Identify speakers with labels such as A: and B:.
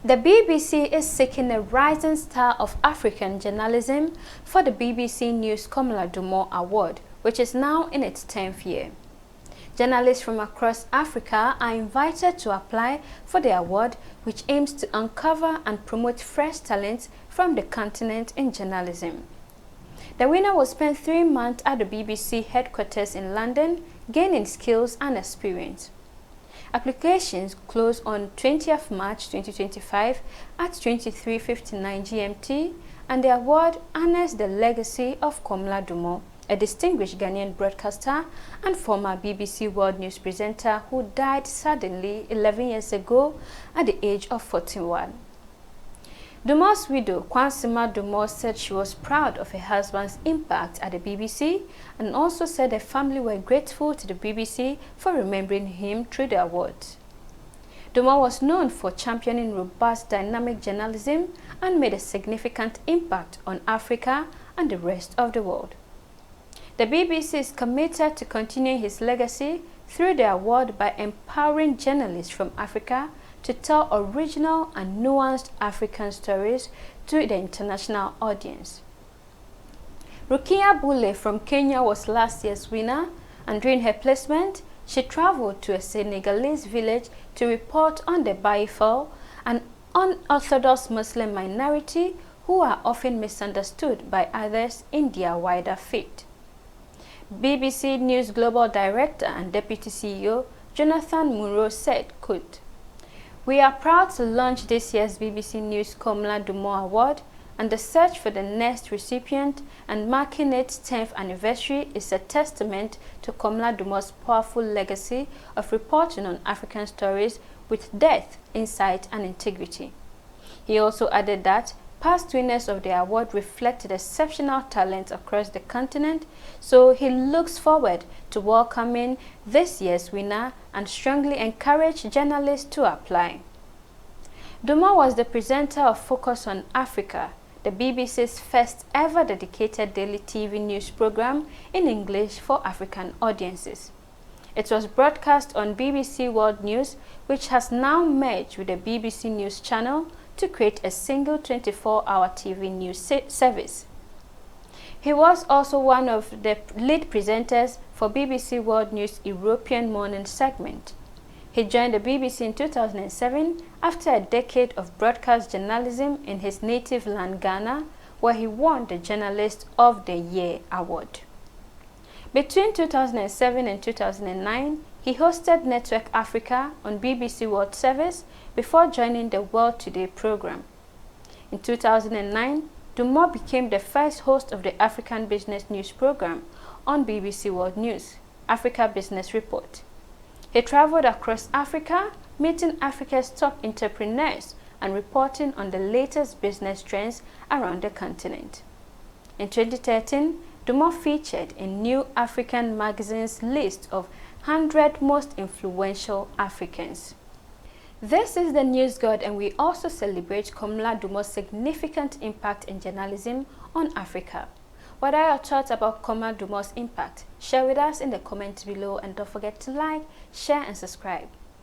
A: The BBC is seeking a rising star of African journalism for the BBC News Komla Dumor Award, which is now in its 10th year. Journalists from across Africa are invited to apply for the award, which aims to uncover and promote fresh talents from the continent in journalism. The winner will spend 3 months at the BBC headquarters in London, gaining skills and experience. Applications close on 20th March 2025 at 23:59 GMT, and the award honors the legacy of Komla Dumor, a distinguished Ghanaian broadcaster and former BBC World News presenter who died suddenly 11 years ago at the age of 41. Dumor's widow, Kwansema Dumor, said she was proud of her husband's impact at the BBC and also said her family were grateful to the BBC for remembering him through the award. Dumor was known for championing robust, dynamic journalism and made a significant impact on Africa and the rest of the world. The BBC is committed to continuing his legacy through the award by empowering journalists from Africa to tell original and nuanced African stories to the international audience. Rukia Bule from Kenya was last year's winner, and during her placement, she traveled to a Senegalese village to report on the Baifal, an unorthodox Muslim minority who are often misunderstood by others in their wider faith. BBC News Global Director and Deputy CEO Jonathan Munro said, quote, "We are proud to launch this year's BBC News Komla Dumor Award, and the search for the next recipient and marking its 10th anniversary is a testament to Komla Dumor's powerful legacy of reporting on African stories with depth, insight and integrity." He also added that past winners of the award reflected exceptional talent across the continent, so he looks forward to welcoming this year's winner and strongly encourage journalists to apply. Dumor was the presenter of Focus on Africa, the BBC's first ever dedicated daily TV news program in English for African audiences. It was broadcast on BBC World News, which has now merged with the BBC News channel to create a single 24-hour TV news service. He was also one of the lead presenters for BBC World News' European Morning segment. He joined the BBC in 2007 after a decade of broadcast journalism in his native land, Ghana, where he won the Journalist of the Year award. Between 2007 and 2009, he hosted Network Africa on BBC World Service before joining the World Today program. In 2009, Dumor became the first host of the African Business News program on BBC World News, Africa Business Report. He traveled across Africa, meeting Africa's top entrepreneurs and reporting on the latest business trends around the continent. In 2013, Dumor featured in New African magazine's list of 100 most influential Africans. This is the News God, and we also celebrate Komla Dumor's significant impact in journalism on Africa. What are your thoughts about Komla Dumor's impact? Share with us in the comments below, and don't forget to like, share and subscribe.